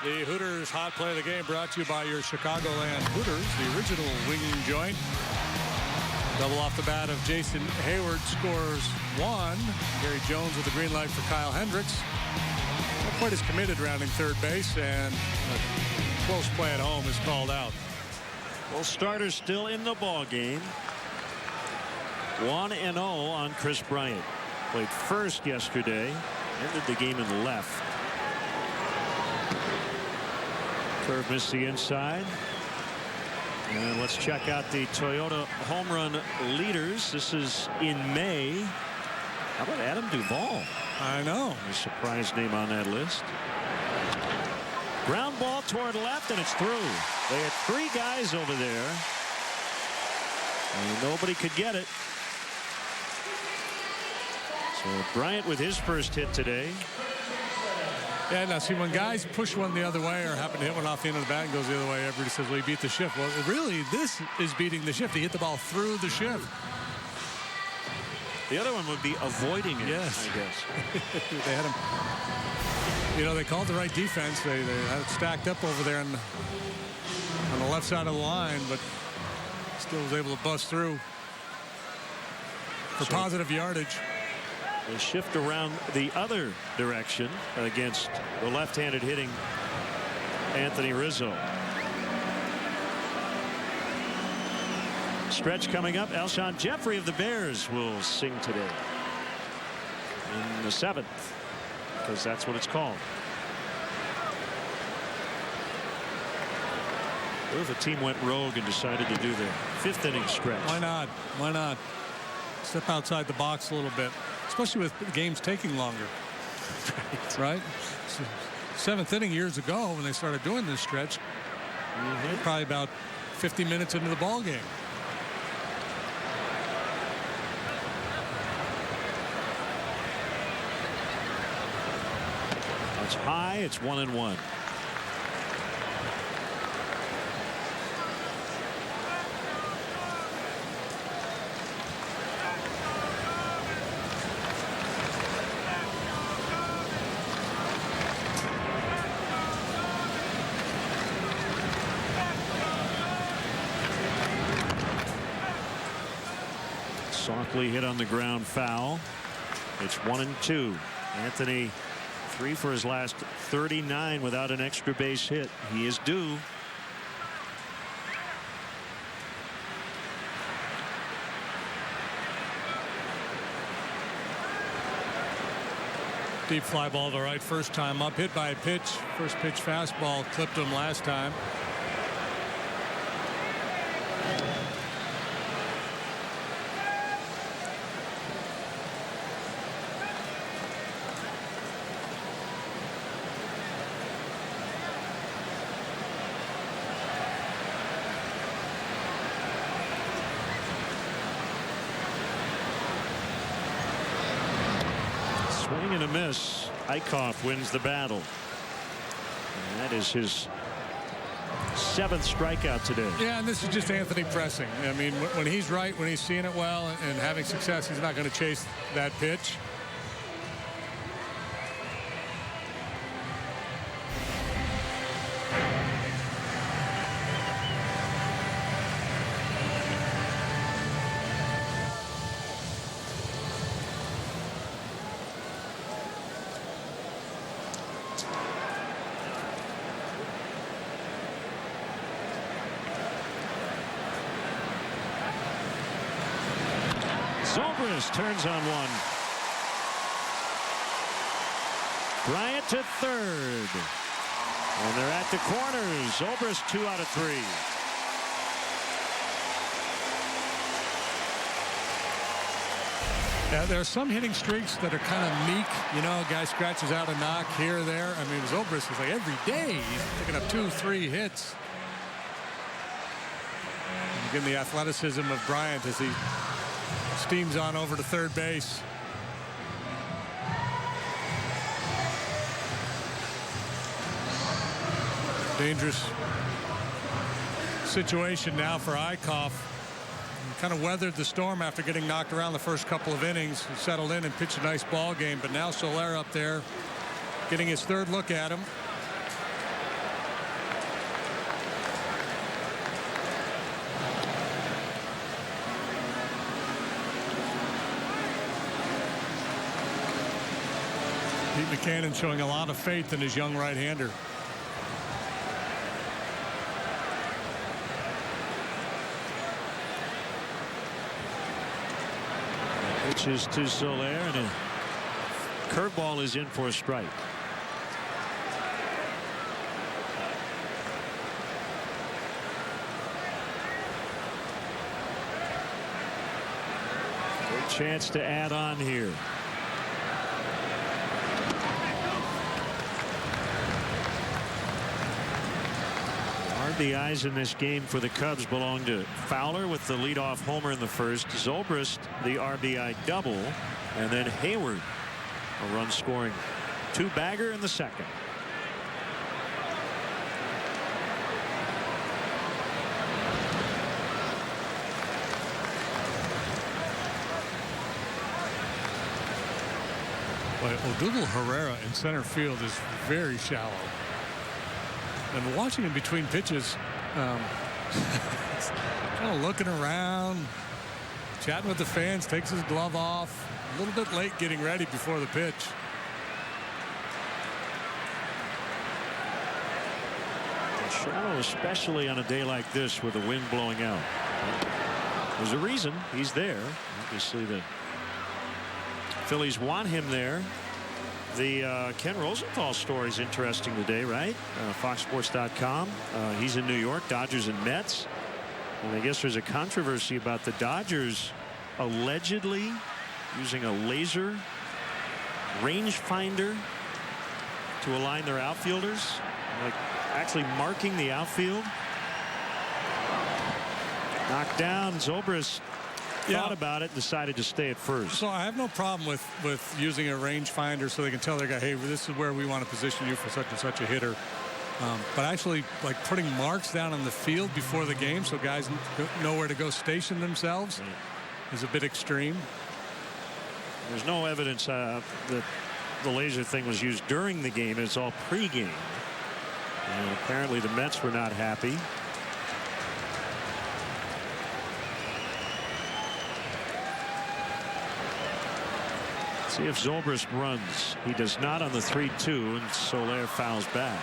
The Hooters hot play of the game brought to you by your Chicagoland Hooters, the original winging joint. Double off the bat of Jason Hayward scores one. Gary Jones with the green light for Kyle Hendricks. Not quite as committed rounding third base, and a close play at home is called out. Well, starters still in the ball game. 1-0 on Chris Bryant. Played first yesterday. Ended the game in left. Curve missed the inside. And let's check out the Toyota home run leaders. This is in May. How about Adam Duvall? I know. A surprise name on that list. Ground ball toward left, and it's through. They had three guys over there, and nobody could get it. So Bryant with his first hit today. Yeah, now see, when guys push one the other way or happen to hit one off the end of the bat and goes the other way, everybody says, well, he beat the shift. Well, really, this is beating the shift. He hit the ball through the shift. The other one would be avoiding it, yes. I guess. They had him. You know, they called the right defense. They had it stacked up over there on the left side of the line, but still was able to bust through for positive yardage. They shift around the other direction against the left-handed hitting Anthony Rizzo. Stretch coming up. Alshon Jeffrey of the Bears will sing today in the 7th, because that's what it's called. What if a team went rogue and decided to do their 5th inning stretch? Why not? Why not? Step outside the box a little bit, especially with games taking longer. Right? So 7th inning years ago when they started doing this stretch, probably about 50 minutes into the ball game. It's high. It's 1-1. Softly hit on the ground, foul. It's 1-2. Anthony 3 for his last 39 without an extra base hit. He is due. Deep fly ball to right first time up, hit by a pitch. First pitch fastball clipped him last time. Swing and a miss. Eichhoff wins the battle. And that is his 7th strikeout today. Yeah, and this is just Anthony pressing. I mean, when he's right, when he's seeing it well and having success, he's not going to chase that pitch. Zobrist turns on one. Bryant to third. And they're at the corners. Zobrist 2 out of 3. Yeah, there are some hitting streaks that are kind of meek. You know, a guy scratches out a knock here or there. I mean, Zobrist is like every day he's picking up 2-3 hits. And again, the athleticism of Bryant as he steams on over to third base. Dangerous situation now for Eichhoff. He kind of weathered the storm after getting knocked around the first couple of innings. He settled in and pitched a nice ball game, but now Soler up there getting his 3rd look at him. Pete McCannon showing a lot of faith in his young right-hander. Pitches to Soler, and a curveball is in for a strike. Good chance to add on here. The RBIs in this game for the Cubs belong to Fowler with the leadoff homer in the first, Zobrist the RBI double, and then Hayward a run scoring two-bagger in the second. But Odubel Herrera in center field is very shallow. And watching him between pitches, kind of looking around, chatting with the fans, takes his glove off, a little bit late getting ready before the pitch. And shallow, especially on a day like this with the wind blowing out. There's a reason he's there. Obviously, the Phillies want him there. The Ken Rosenthal story is interesting today, right? FoxSports.com. He's in New York, Dodgers and Mets. And I guess there's a controversy about the Dodgers allegedly using a laser rangefinder to align their outfielders, like actually marking the outfield. Knocked down. Zobrist thought about it, decided to stay at first. So I have no problem with using a rangefinder so they can tell their guy, hey, this is where we want to position you for such and such a hitter. But actually, like putting marks down on the field before the game so guys know where to go station themselves is a bit extreme. There's no evidence that the laser thing was used during the game. It's all pregame. And apparently the Mets were not happy. See if Zobrist runs. He does not on the 3-2, and Soler fouls back.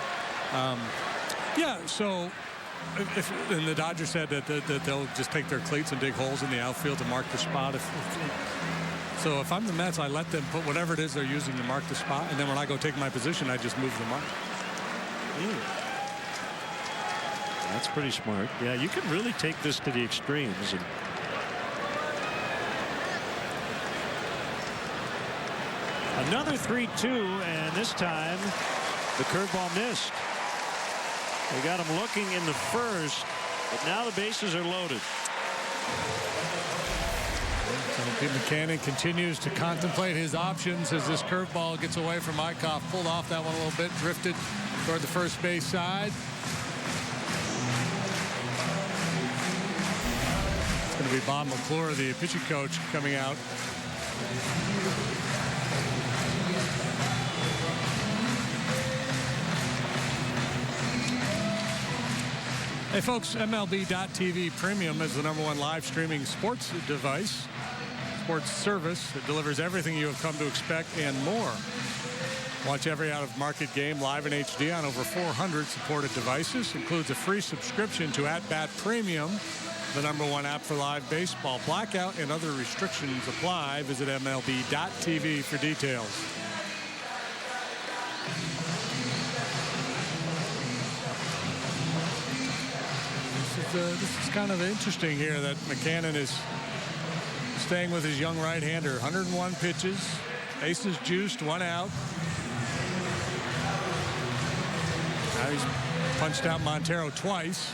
Yeah, so and the Dodgers said that they'll just take their cleats and dig holes in the outfield to mark the spot. So if I'm the Mets, I let them put whatever it is they're using to mark the spot, and then when I go take my position, I just move the mark. That's pretty smart. Yeah, you can really take this to the extremes. And another 3-2, and this time the curveball missed. They got him looking in the first, but now the bases are loaded. So Pete McCannon continues to contemplate his options as this curveball gets away from Eichhoff. Pulled off that one a little bit, drifted toward the first base side. It's going to be Bob McClure, the pitching coach, coming out. Hey folks, MLB.TV Premium is the #1 live streaming sports device, sports service that delivers everything you have come to expect and more. Watch every out-of-market game live in HD on over 400 supported devices. Includes a free subscription to @Bat Premium, the #1 app for live baseball. Blackout and other restrictions apply. Visit MLB.TV for details. This is kind of interesting here that McCannon is staying with his young right-hander. 101 pitches, aces juiced, 1 out. Now he's punched out Montero twice.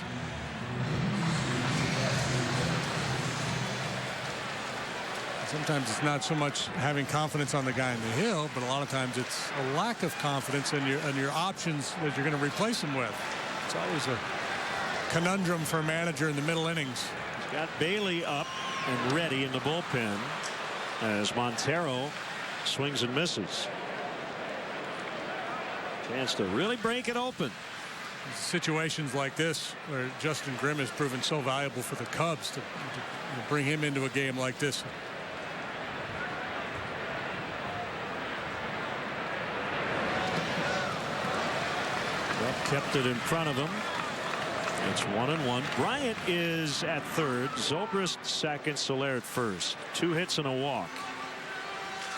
Sometimes it's not so much having confidence on the guy in the hill, but a lot of times it's a lack of confidence in your options that you're going to replace him with. It's always a conundrum for a manager in the middle innings. He's got Bailey up and ready in the bullpen as Montero swings and misses. Chance to really break it open. Situations like this where Justin Grimm has proven so valuable for the Cubs to bring him into a game like this. But kept it in front of him. It's 1-1. Bryant is at third. Zobrist second. Soler at first. 2 hits and a walk.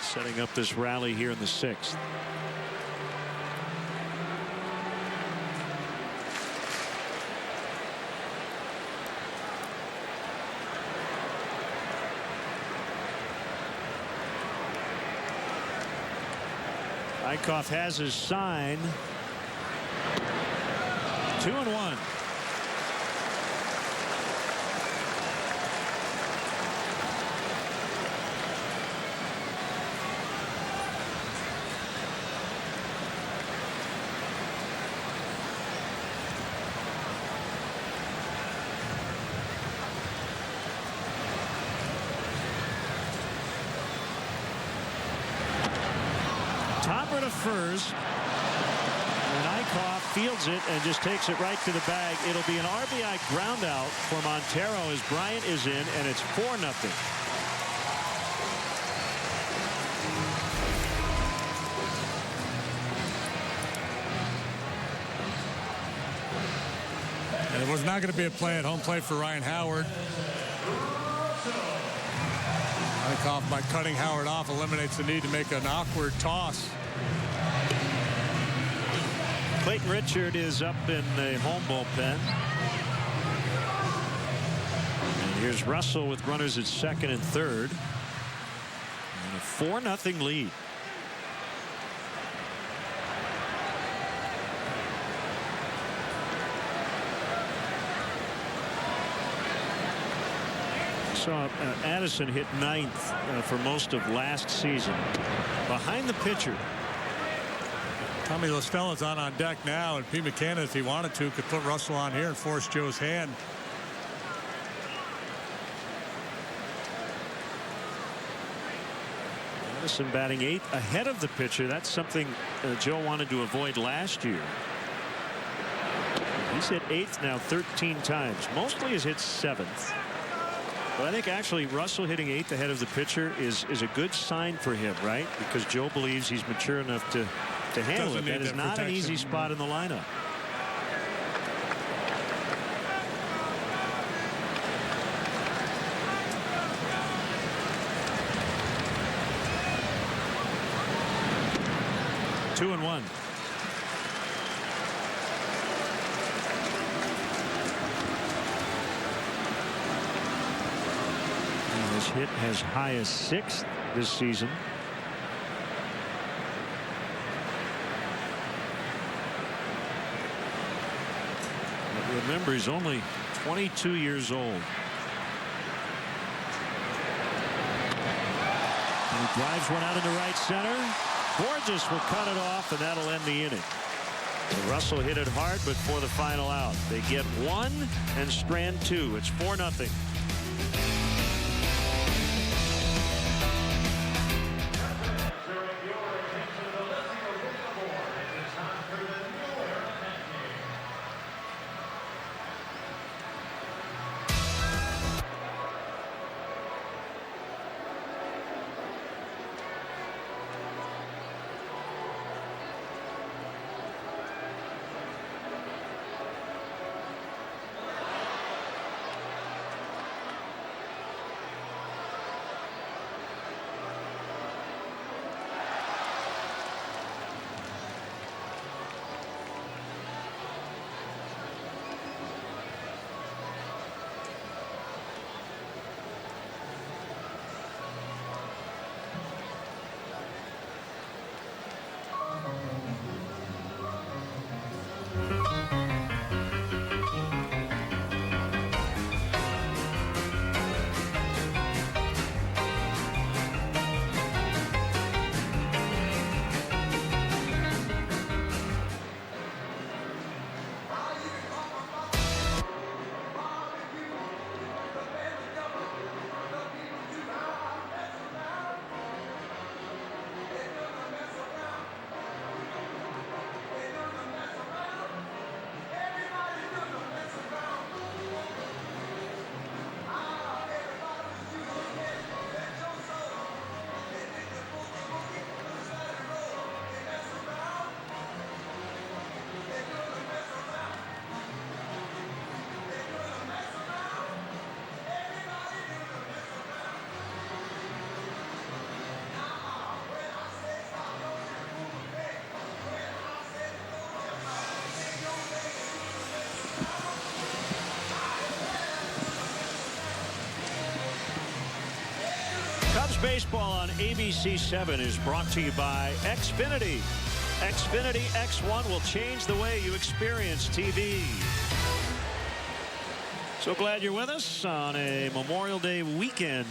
Setting up this rally here in the 6th. Eichhoff has his sign. 2-1. Topper to first. And Eichhoff fields it and just takes it right to the bag. It'll be an RBI ground out for Montero as Bryant is in, and it's 4-0. And it was not going to be a play at home plate for Ryan Howard. Eichhoff, by cutting Howard off, eliminates the need to make an awkward toss. Clayton Richard is up in the home bullpen. And here's Russell with runners at second and third. And a 4-0 lead. Saw Addison hit 9th for most of last season. Behind the pitcher. Tommy LaStella's on deck now, and P. McCann, if he wanted to, could put Russell on here and force Joe's hand. Addison batting 8th ahead of the pitcher. That's something Joe wanted to avoid last year. He's hit 8th now 13 times. Mostly has hit 7th. But I think actually Russell hitting 8th ahead of the pitcher is a good sign for him, right? Because Joe believes he's mature enough to handle it. That is not an easy spot in the lineup. Two and one. His hit as high as 6th this season. But remember, he's only 22 years old. And he drives one out into right center. Borges will cut it off, and that'll end the inning. And Russell hit it hard, but for the final out. They get 1 and Strand 2. It's 4-0. Baseball on ABC 7 is brought to you by Xfinity. Xfinity X1 will change the way you experience TV. So glad you're with us on a Memorial Day weekend.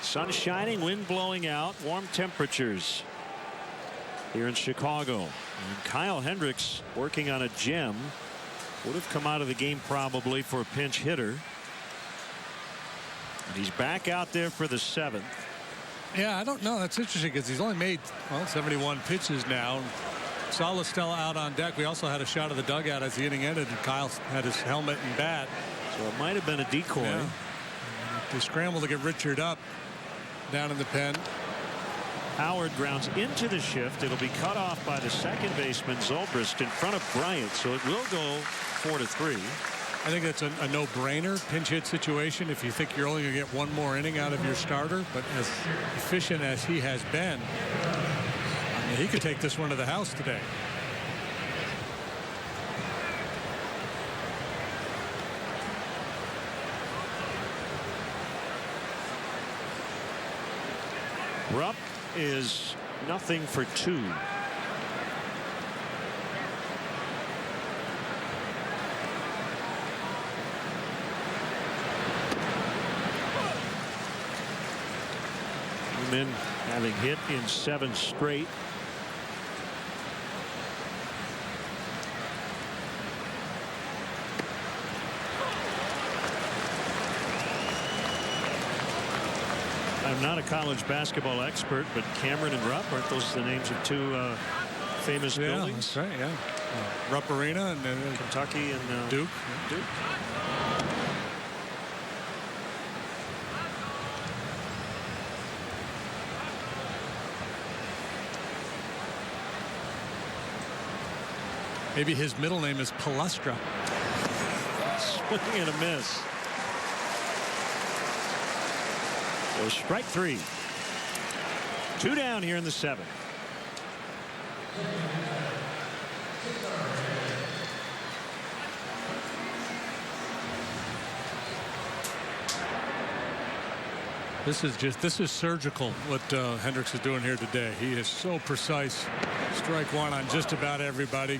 Sun shining, wind blowing out, warm temperatures here in Chicago. And Kyle Hendricks working on a gem. Would have come out of the game probably for a pinch hitter. And he's back out there for the 7th. Yeah, I don't know. That's interesting because he's only made, well, 71 pitches now. Saw Stella out on deck. We also had a shot of the dugout as the inning ended, and Kyle had his helmet and bat. So it might have been a decoy. Yeah. They scramble to get Richard up down in the pen. Howard grounds into the shift. It'll be cut off by the second baseman Zobrist in front of Bryant, so it will go 4-3. I think that's a no-brainer pinch hit situation if you think you're only going to get one more inning out of your starter. But as efficient as he has been, I mean, he could take this one to the house today. Rupp is 0 for 2. Men having hit in 7 straight. I'm not a college basketball expert, but Cameron and Rupp, aren't those the names of 2 famous buildings? That's right, yeah. Rupp Arena and Kentucky and Duke. Duke. Maybe his middle name is Palestra. Swing and a miss. So strike 3. 2 down here in the 7th. This is surgical what Hendricks is doing here today. He is so precise. Strike 1 on just about everybody.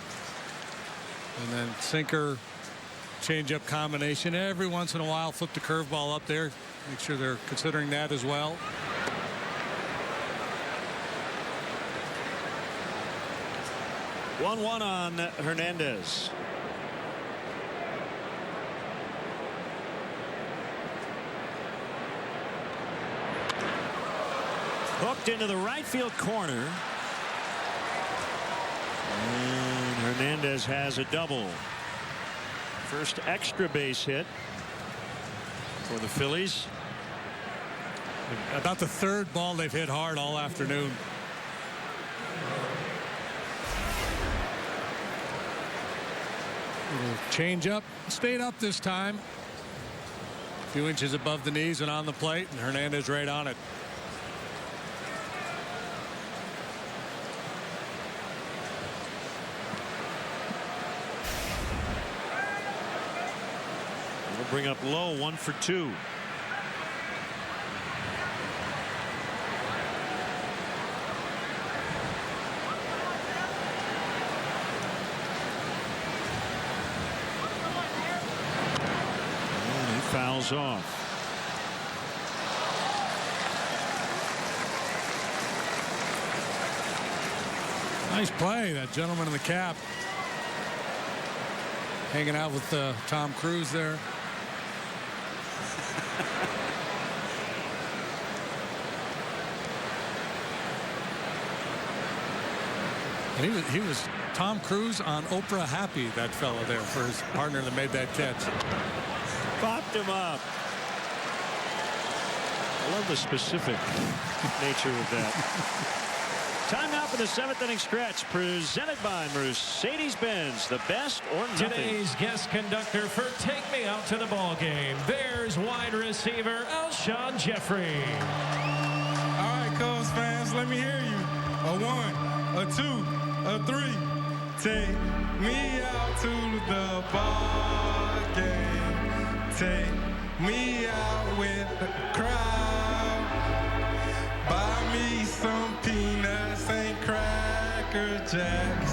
And then sinker, change-up combination. Every once in a while, flip the curveball up there. Make sure they're considering that as well. One on Hernandez. Hooked into the right field corner. And Hernandez has a double. First extra base hit for the Phillies. About the 3rd ball they've hit hard all afternoon. Change up, stayed up this time. A few inches above the knees and on the plate, and Hernandez right on it. We'll bring up Lowe, 1 for 2. Fouls off. Nice play, that gentleman in the cap. Hanging out with Tom Cruise there. And he was Tom Cruise on Oprah Happy, that fellow there, for his partner that made that catch. Popped him up. I love the specific nature of that. Time now for the 7th inning stretch, presented by Mercedes-Benz, the best or nothing. Today's guest conductor for Take Me Out to the Ball Game, Bears wide receiver Alshon Jeffrey. All right, Cubs fans, let me hear you. A 1, a 2, a 3. Take me out to the ball game. Take me out with the crowd. Cracker Jacks.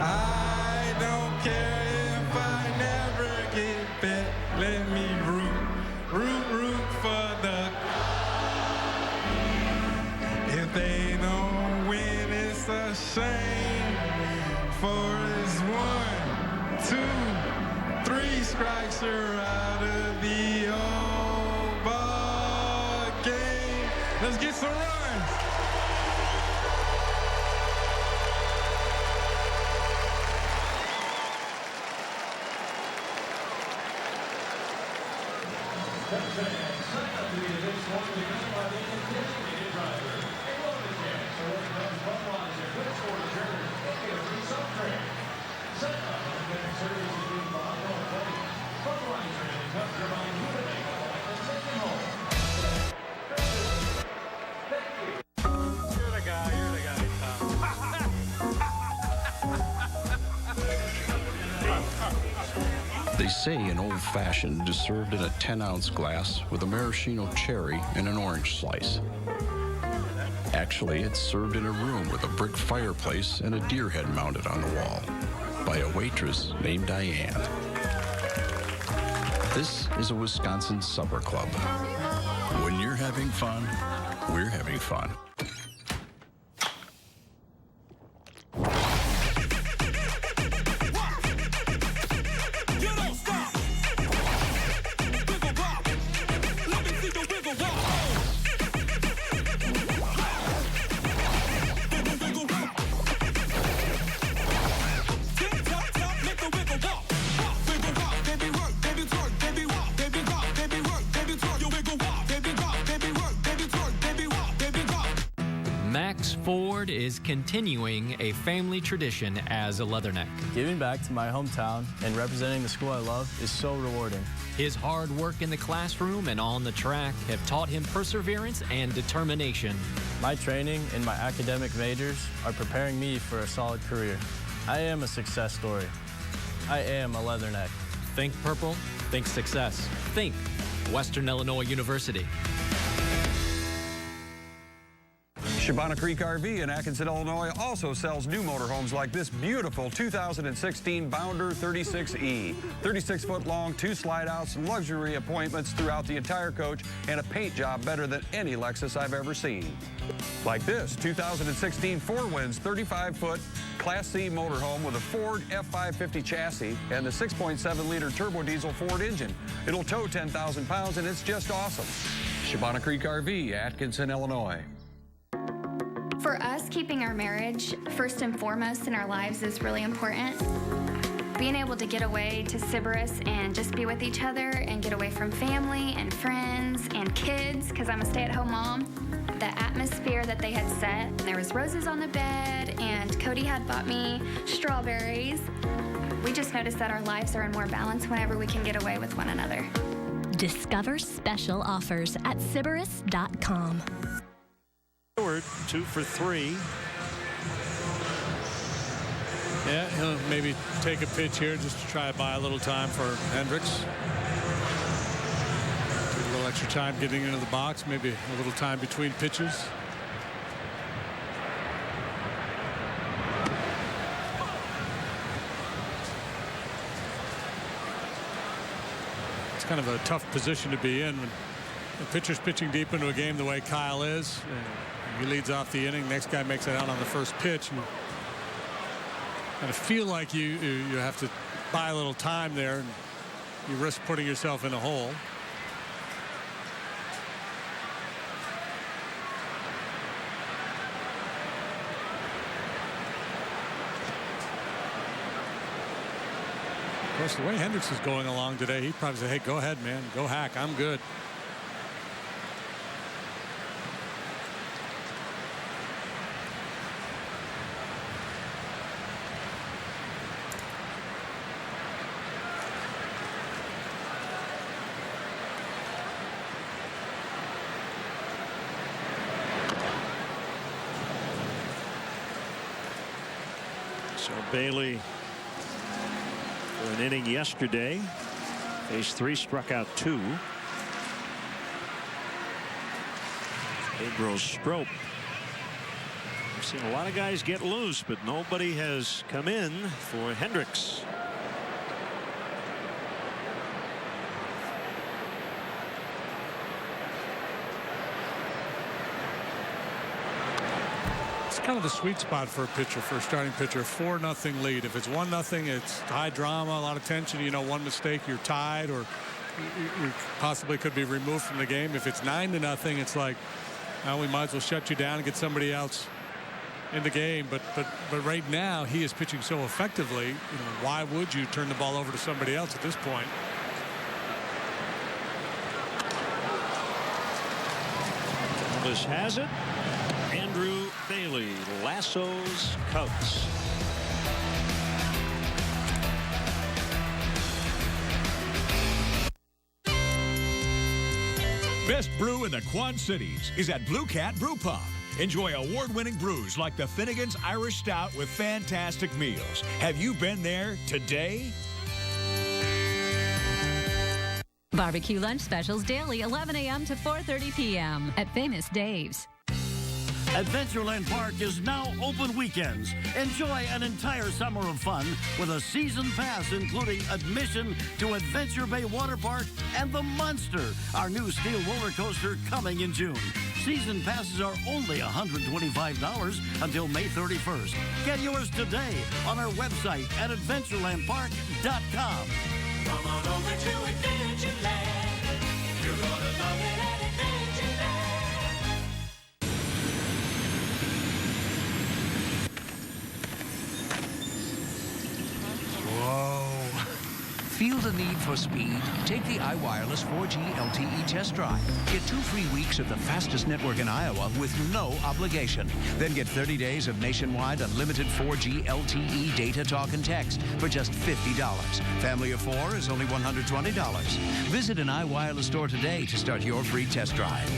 I don't care if I never get bet. Let me root for the. If they don't win, it's a shame. For it's 1, 2, 3 strikes, you're out of the old ball game. Let's get some runs. They say an old-fashioned is served in a 10-ounce glass with a maraschino cherry and an orange slice. Actually, it's served in a room with a brick fireplace and a deer head mounted on the wall by a waitress named Diane. This is a Wisconsin supper club. When you're having fun, we're having fun. Ford is continuing a family tradition as a Leatherneck. Giving back to my hometown and representing the school I love is so rewarding. His hard work in the classroom and on the track have taught him perseverance and determination. My training and my academic majors are preparing me for a solid career. I am a success story. I am a Leatherneck. Think purple, think success. Think Western Illinois University. Shabana Creek RV in Atkinson, Illinois also sells new motorhomes like this beautiful 2016 Bounder 36E. 36-foot long, 2 slide-outs, luxury appointments throughout the entire coach, and a paint job better than any Lexus I've ever seen. Like this 2016 Four Winds 35-foot Class C motorhome with a Ford F550 chassis and the 6.7-liter turbo diesel Ford engine. It'll tow 10,000 pounds, and it's just awesome. Shabana Creek RV, Atkinson, Illinois. For us, keeping our marriage first and foremost in our lives is really important. Being able to get away to Sybaris and just be with each other and get away from family and friends and kids, because I'm a stay-at-home mom. The atmosphere that they had set, and there was roses on the bed, and Cody had bought me strawberries. We just noticed that our lives are in more balance whenever we can get away with one another. Discover special offers at Sybaris.com. 2 for 3. Yeah, he'll maybe take a pitch here just to try to buy a little time for Hendricks. Take a little extra time getting into the box, maybe a little time between pitches. It's kind of a tough position to be in when the pitcher's pitching deep into a game the way Kyle is. He leads off the inning. Next guy makes it out on the first pitch. And kind of feel like you have to buy a little time there, and you risk putting yourself in a hole. Of course, the way Hendricks is going along today, he'd probably say, hey, go ahead, man. Go hack. I'm good. So Bailey, for an inning yesterday, faced 3, struck out 2. Pedro Strop We've seen a lot of guys get loose, but nobody has come in for Hendricks. It's kind of the sweet spot for a pitcher, for a starting pitcher. 4-0 lead. If it's 1-0, it's high drama, a lot of tension. You know, one mistake, you're tied, or you possibly could be removed from the game. If it's 9-0, it's like, well, we might as well shut you down and get somebody else in the game. But right now, he is pitching so effectively. You know, why would you turn the ball over to somebody else at this point? Elvis has it. Andrew Bailey lassos Cubs. Best brew in the Quad Cities is at Blue Cat Brew Pub. Enjoy award-winning brews like the Finnegan's Irish Stout with fantastic meals. Have you been there today? Barbecue lunch specials daily, 11 a.m. to 4:30 p.m. at Famous Dave's. Adventureland Park is now open weekends. Enjoy an entire summer of fun with a season pass including admission to Adventure Bay Water Park and the Monster, our new steel roller coaster coming in June. Season passes are only $125 until May 31st. Get yours today on our website at adventurelandpark.com. Come on over to Adventureland. You're gonna love it at Adventureland. Whoa. Feel the need for speed? Take the iWireless 4G LTE test drive. Get 2 free weeks of the fastest network in Iowa with no obligation. Then get 30 days of nationwide unlimited 4G LTE data, talk, and text for just $50. Family of 4 is only $120. Visit an iWireless store today to start your free test drive.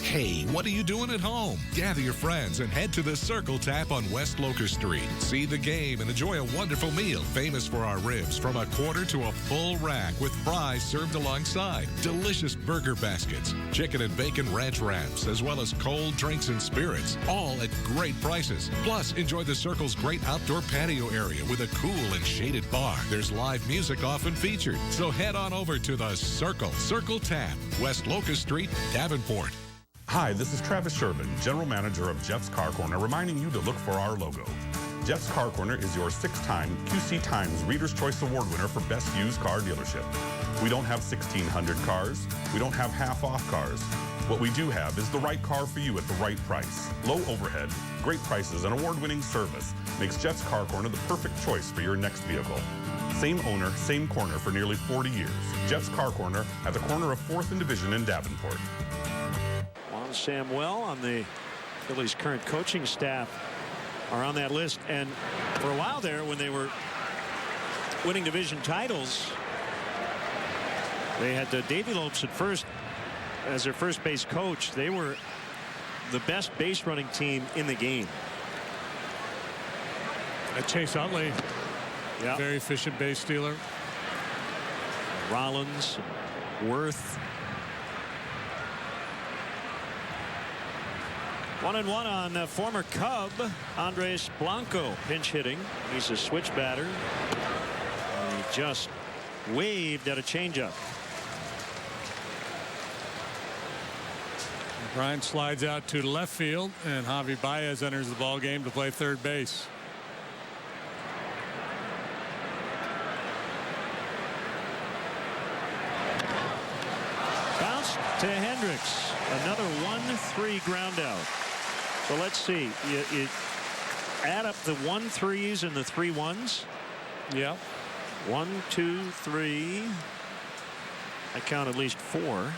Hey, what are you doing at home? Gather your friends and head to the Circle Tap on West Locust Street. See the game and enjoy a wonderful meal, famous for our ribs from a quarter to a full rack with fries served alongside. Delicious burger baskets, chicken and bacon ranch wraps, as well as cold drinks and spirits, all at great prices. Plus, enjoy the Circle's great outdoor patio area with a cool and shaded bar. There's live music often featured. So head on over to the Circle Tap, West Locust Street, Davenport. Hi, this is Travis Shervin, General Manager of Jeff's Car Corner, reminding you to look for our logo. Jeff's Car Corner is your 6-time QC Times Reader's Choice Award winner for Best Used Car Dealership. We don't have 1,600 cars. We don't have half-off cars. What we do have is the right car for you at the right price. Low overhead, great prices, and award-winning service makes Jeff's Car Corner the perfect choice for your next vehicle. Same owner, same corner for nearly 40 years. Jeff's Car Corner at the corner of 4th and Division in Davenport. Samuel on the Phillies' current coaching staff are on that list, and for a while there when they were winning division titles, they had Davey Lopes at first as their first base coach. They were the best base running team in the game. Chase Utley, very efficient base stealer. Rollins, Worth. 1-1 on former Cub Andres Blanco, pinch hitting. He's a switch batter. He just waved at a changeup. Bryant slides out to left field, and Javi Baez enters the ball game to play third base. Bounce to Hendricks. Another 1-3 ground out. So let's see. You add up the 1-3s and the 3-1s. Yeah. 1, 2, 3. I count at least 4.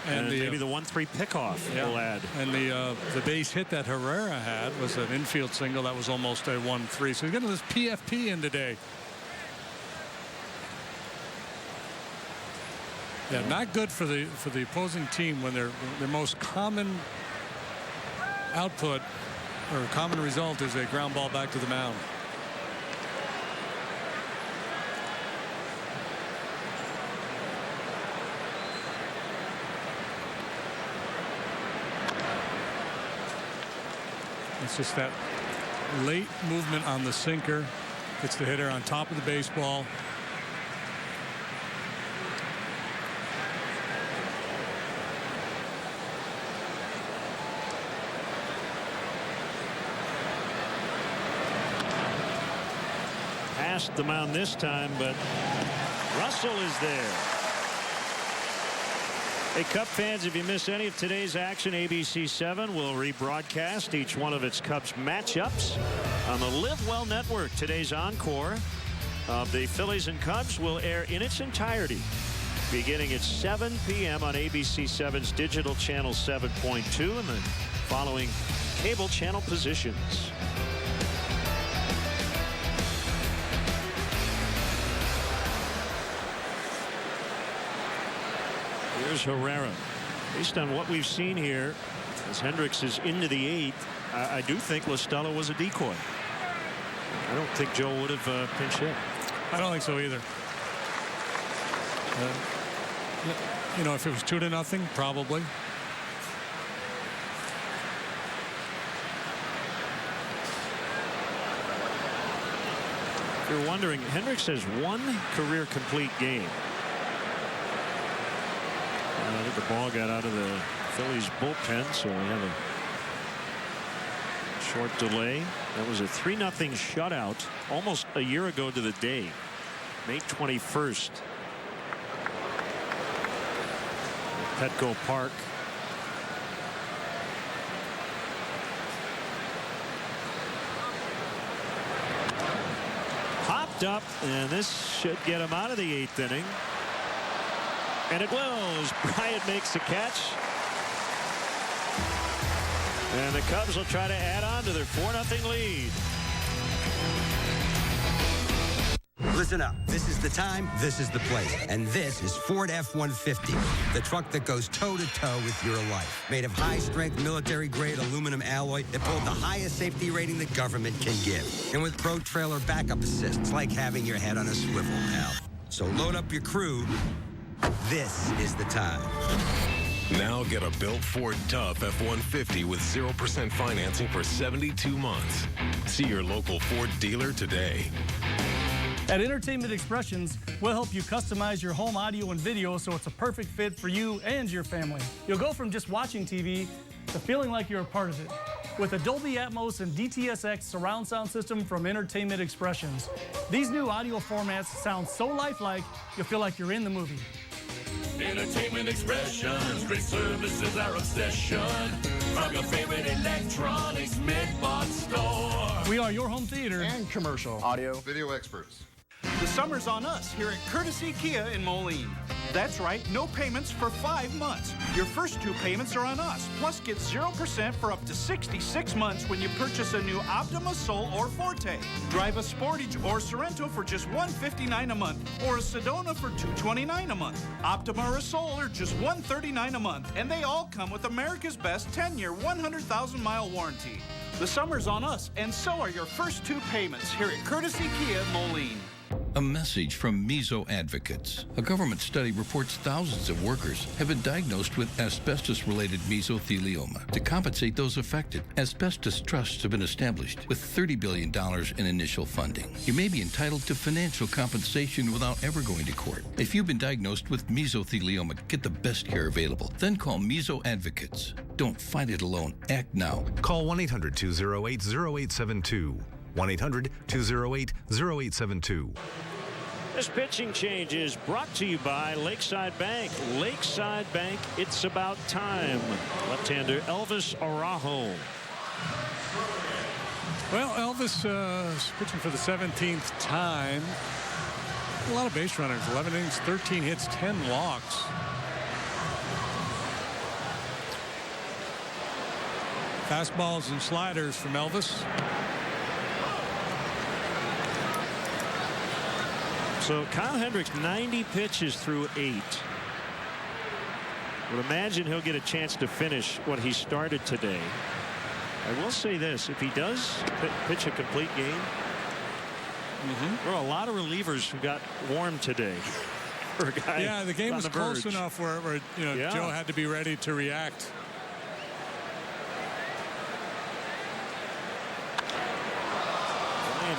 And maybe the 1-3 pickoff will add. And the base hit that Herrera had was an infield single that was almost a 1-3. So he's getting this PFP in today. Yeah, not good for the opposing team when their most common output or common result is a ground ball back to the mound. It's just that late movement on the sinker. Gets the hitter on top of the baseball. Past the mound this time, but Russell is there. Hey, Cub fans, if you miss any of today's action, ABC 7 will rebroadcast each one of its Cubs matchups on the Live Well Network. Today's encore of the Phillies and Cubs will air in its entirety beginning at 7 p.m. on ABC 7's digital channel 7.2 and the following cable channel positions. Here's Herrera. Based on what we've seen here, as Hendricks is into the 8th, I do think La Stella was a decoy. I don't think Joe would have pinch hit. I don't think so either. You know, if it was 2-0, probably. If you're wondering, Hendricks has one career complete game. I think the ball got out of the Phillies bullpen, so we have a short delay. That was a 3-0 shutout almost a year ago to the day, May 21st. At Petco Park. Popped up, and this should get him out of the 8th inning. And it will as Bryant makes the catch. And the Cubs will try to add on to their 4-0 lead. Listen up. This is the time, this is the place. And this is Ford F-150, the truck that goes toe-to-toe with your life. Made of high-strength, military-grade aluminum alloy that pulled the highest safety rating the government can give. And with Pro Trailer backup assist, it's like having your head on a swivel, pal. So load up your crew. This is the time. Now get a built Ford Tough F-150 with 0% financing for 72 months. See your local Ford dealer today. At Entertainment Expressions, we'll help you customize your home audio and video so it's a perfect fit for you and your family. You'll go from just watching TV to feeling like you're a part of it. With a Dolby Atmos and DTSX surround sound system from Entertainment Expressions. These new audio formats sound so lifelike, you'll feel like you're in the movie. Entertainment Expressions, great service is our obsession. From your favorite electronics mid-box store. We are your home theater and commercial audio video experts. The summer's on us here at Courtesy Kia in Moline. That's right, no payments for 5 months. Your first 2 payments are on us. Plus, get 0% for up to 66 months when you purchase a new Optima Soul or Forte. Drive a Sportage or Sorento for just $159 a month, or a Sedona for $229 a month. Optima or Soul are just $139 a month, and they all come with America's best 10-year, 100,000-mile warranty. The summer's on us, and so are your first 2 payments here at Courtesy Kia Moline. A message from Meso Advocates. A government study reports thousands of workers have been diagnosed with asbestos-related mesothelioma. To compensate those affected, asbestos trusts have been established with $30 billion in initial funding. You may be entitled to financial compensation without ever going to court. If you've been diagnosed with mesothelioma, get the best care available. Then call Meso Advocates. Don't fight it alone. Act now. Call 1-800-208-0872. 1-800-208-0872. This pitching change is brought to you by Lakeside Bank. Lakeside Bank, it's about time. Left-hander Elvis Araujo. Well, Elvis is pitching for the 17th time. A lot of base runners. 11 innings, 13 hits, 10 walks. Fastballs and sliders from Elvis. So Kyle Hendricks, 90 pitches through 8. Would imagine he'll get a chance to finish what he started today. I will say this, if he does pitch a complete game, there are a lot of relievers who got warm today. For a guy yeah, the game was close verge. enough where you know, Joe had to be ready to react.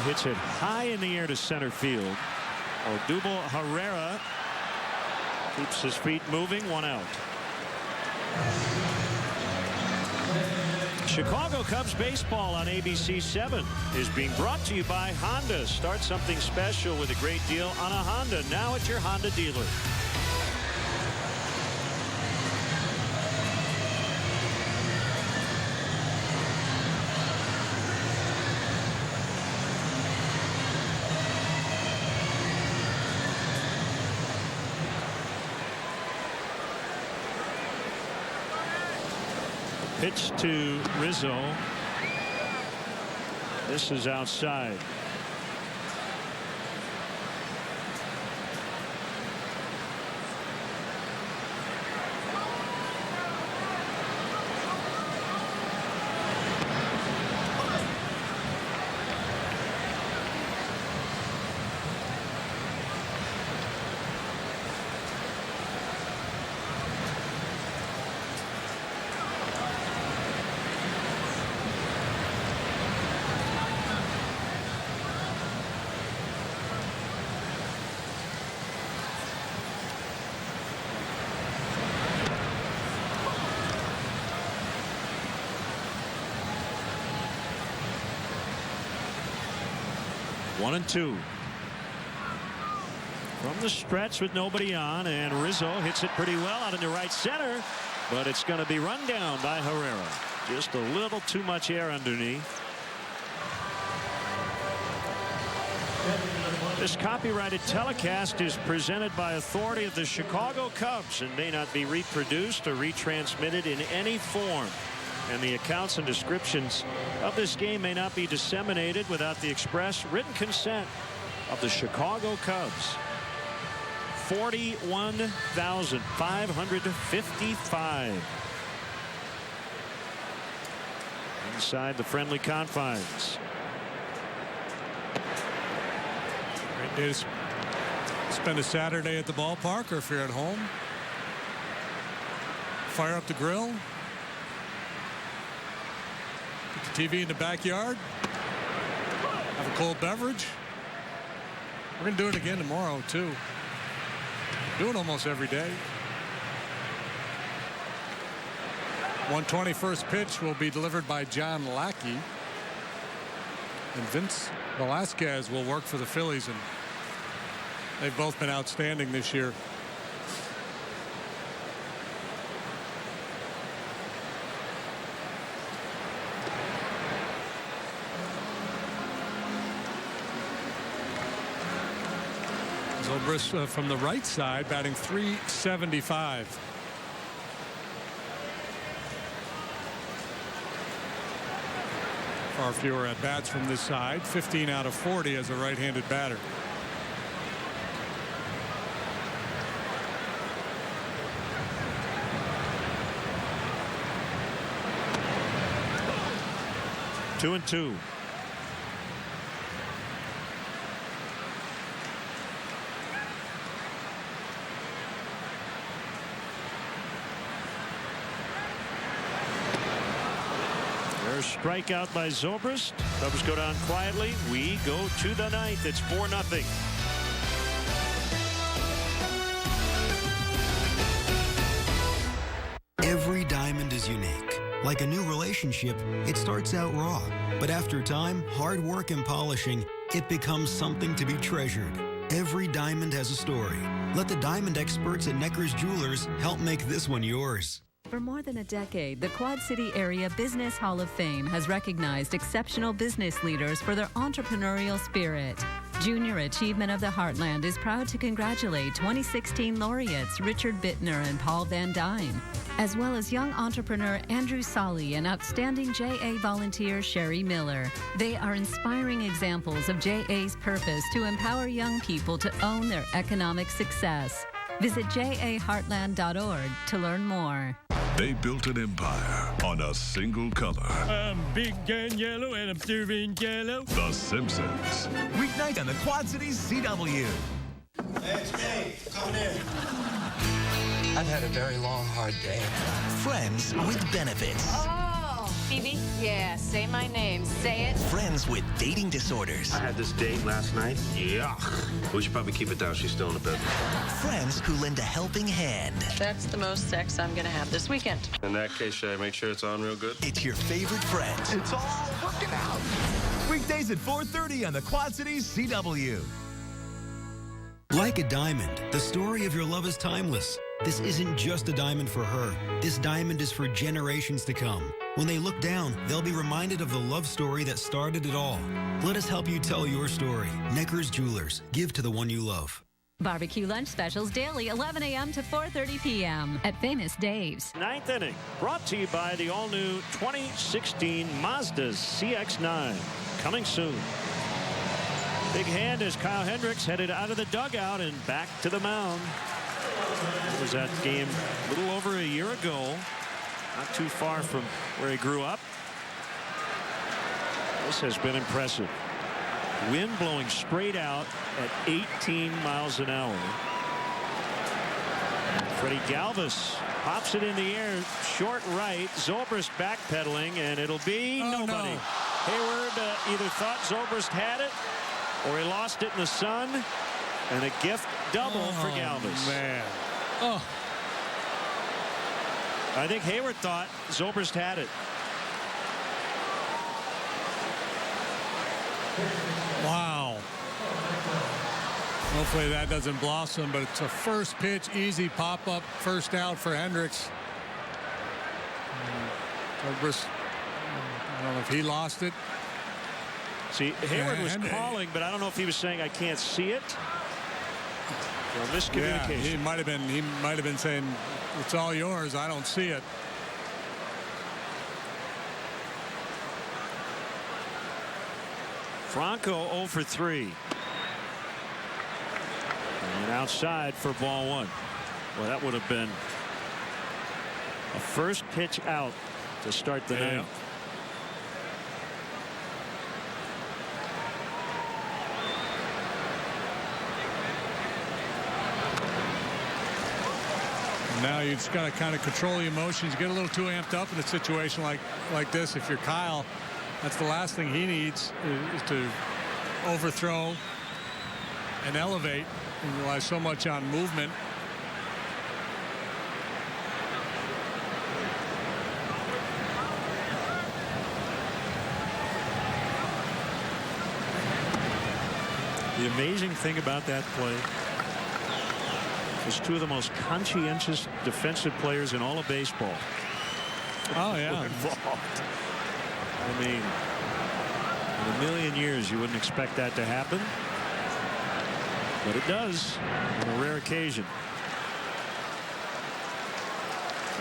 hits it high in the air to center field. Odubel Herrera keeps his feet moving. 1 out. Chicago Cubs baseball on ABC 7 is being brought to you by Honda. Start something special with a great deal on a Honda now at your Honda dealer. Pitch to Rizzo. This is outside. One and two. From the stretch with nobody on, and Rizzo hits it pretty well out into right center, but it's going to be run down by Herrera. Just a little too much air underneath. This copyrighted telecast is presented by authority of the Chicago Cubs and may not be reproduced or retransmitted in any form. And the accounts and descriptions of this game may not be disseminated without the express written consent of the Chicago Cubs. 41,555 inside the friendly confines. Great day to spend a Saturday at the ballpark, or if you're at home, fire up the grill. TV in the backyard, have a cold beverage. We're going to do it again tomorrow, too. Do it almost every day. 121st pitch will be delivered by John Lackey. And Vince Velasquez will work for the Phillies, and they've both been outstanding this year. Zobrist from the right side, batting .375. Far fewer at bats from this side. 15 out of 40 as a right-handed batter. Two and two. Strikeout by Zobrist. Cubs go down quietly. We go to the ninth. It's 4-0. Every diamond is unique. Like a new relationship, it starts out raw. But after time, hard work and polishing, it becomes something to be treasured. Every diamond has a story. Let the diamond experts at Necker's Jewelers help make this one yours. For more than a decade, the Quad City Area Business Hall of Fame has recognized exceptional business leaders for their entrepreneurial spirit. Junior Achievement of the Heartland is proud to congratulate 2016 laureates Richard Bittner and Paul Van Dyne, as well as young entrepreneur Andrew Solly and outstanding JA volunteer Sherry Miller. They are inspiring examples of JA's purpose to empower young people to own their economic success. Visit jaheartland.org to learn more. They built an empire on a single color. I'm big and yellow, and I'm serving yellow. The Simpsons. Weeknight on the Quad Cities CW. Hey, it's me. Coming in. I've had a very long, hard day. Friends with benefits. Oh, TV? Yeah, say my name. Say it. Friends with dating disorders. I had this date last night. Yuck. We should probably keep it down. She's still in the bed. Friends who lend a helping hand. That's the most sex I'm going to have this weekend. In that case, should I make sure it's on real good? It's your favorite friends. It's all working out. Weekdays at 4:30 on the Quad Cities CW. Like a diamond, the story of your love is timeless. This isn't just a diamond for her. This diamond is for generations to come. When they look down, they'll be reminded of the love story that started it all. Let us help you tell your story. Necker's Jewelers. Give to the one you love. Barbecue lunch specials daily, 11 a.m. to 4:30 p.m. at Famous Dave's. Ninth inning, brought to you by the all-new 2016 Mazda CX-9. Coming soon. Big hand as Kyle Hendricks headed out of the dugout and back to the mound. It was that game a little over a year ago. Not too far from where he grew up. This has been impressive. Wind blowing straight out at 18 miles an hour. Freddie Galvis pops it in the air, short right. Zobrist backpedaling, and it'll be nobody. No. Hayward either thought Zobrist had it, or he lost it in the sun, and a gift double for Galvis. Man. I think Hayward thought Zobrist had it. Wow. Hopefully that doesn't blossom, but it's a first pitch, easy pop-up, first out for Hendricks. Zobrist, I don't know if he lost it. See, Hayward was calling, but I don't know if he was saying I can't see it. Or miscommunication. Yeah, he might have been saying it's all yours. I don't see it. Franco 0 for 3. And outside for ball one. Well, that would have been a first pitch out to start the ninth. Now you just got to kind of control the emotions. Get a little too amped up in a situation like this. If you're Kyle, that's the last thing he needs is to overthrow and elevate and rely so much on movement. The amazing thing about that play is two of the most conscientious defensive players in all of baseball. Oh, yeah. Involved. I mean, in a million years, you wouldn't expect that to happen. But it does on a rare occasion.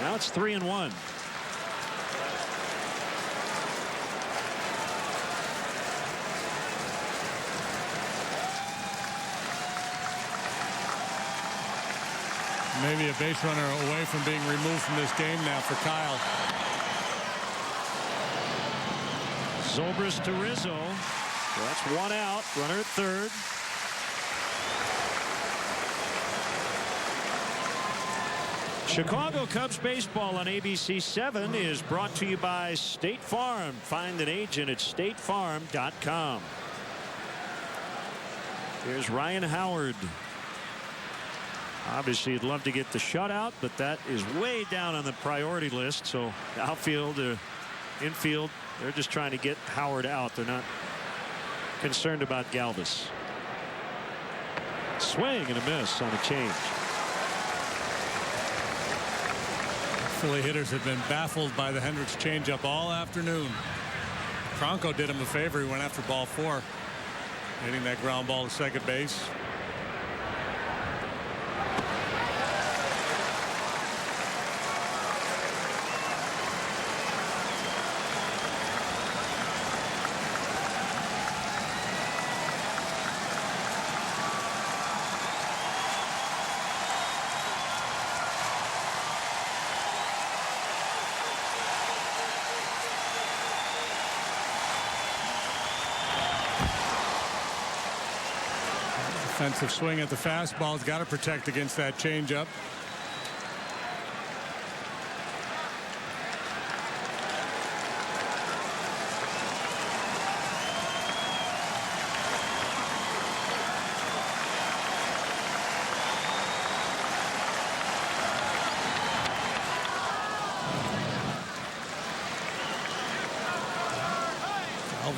Now it's 3-1. Maybe a base runner away from being removed from this game now for Kyle. Zobrist to Rizzo. So that's one out. Runner at third. Chicago Cubs baseball on ABC 7 is brought to you by State Farm. Find an agent at statefarm.com. Here's Ryan Howard. Obviously, you'd love to get the shutout, but that is way down on the priority list. So outfield, infield, they're just trying to get Howard out. They're not concerned about Galvis. Swing and a miss on a change. Philly hitters have been baffled by the Hendricks changeup all afternoon. Franco did him a favor. He went after ball 4, hitting that ground ball to second base. Defensive swing at the fastball. Has got to protect against that changeup.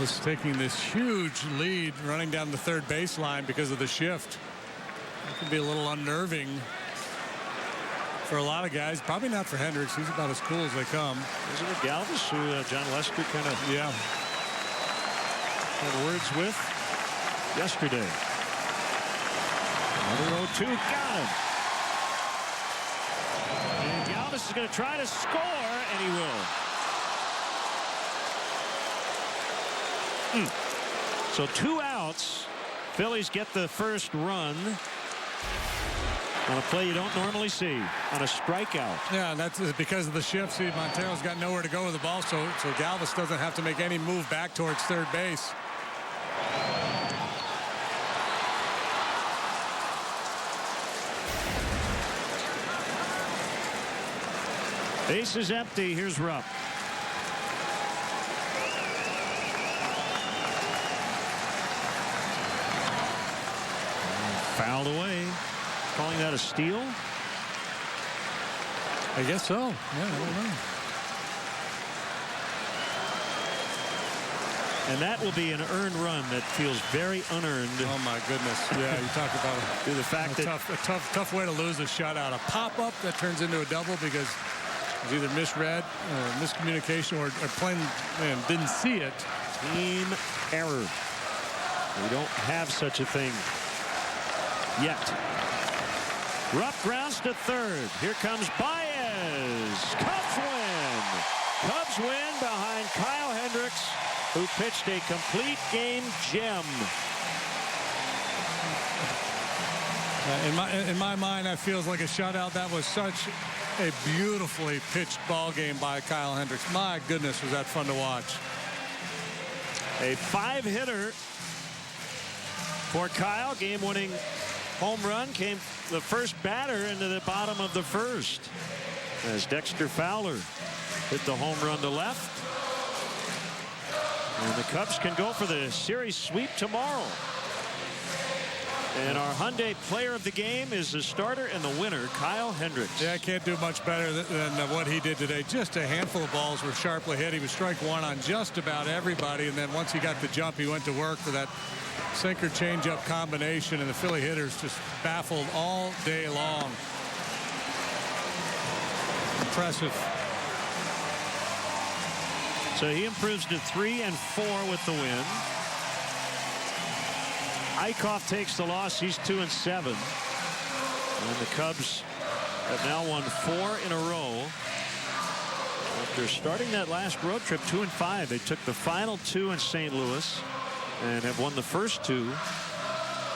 Galvis taking this huge lead running down the third baseline because of the shift. It can be a little unnerving for a lot of guys. Probably not for Hendricks. He's about as cool as they come. Isn't it Galvis who John Lester kind of had words with yesterday? Another 0-2. Got him. And Galvis is going to try to score, and he will. So 2 outs. Phillies get the first run on a play you don't normally see, on a strikeout. Yeah, and that's because of the shift. See, Montero's got nowhere to go with the ball, so Galvis doesn't have to make any move back towards third base. Base is empty. Here's Rupp. Fouled away. Calling that a steal? I guess so. Yeah, I don't know. And that will be an earned run that feels very unearned. Oh my goodness! Yeah, you talk about the fact that a tough way to lose a shutout. A pop-up that turns into a double because it's either misread or miscommunication or plain didn't see it. Team error. We don't have such a thing yet. Rupp grounds to third. Here comes Baez. Cubs win. Cubs win behind Kyle Hendricks, who pitched a complete game gem. In my mind, that feels like a shutout. That was such a beautifully pitched ball game by Kyle Hendricks. My goodness, was that fun to watch. A 5-hitter for Kyle. Game-winning home run came the first batter into the bottom of the first as Dexter Fowler hit the home run to left. And the Cubs can go for the series sweep tomorrow. And our Hyundai player of the game is the starter and the winner, Kyle Hendricks. Yeah, can't do much better than what he did today. Just a handful of balls were sharply hit. He was strike one on just about everybody. And then once he got the jump, he went to work for that sinker changeup combination. And the Philly hitters just baffled all day long. Impressive. So he improves to 3 and 4 with the win. Eichhoff takes the loss. He's 2 and 7. And the Cubs have now won 4 in a row. After starting that last road trip 2 and 5, they took the final 2 in St. Louis and have won the first 2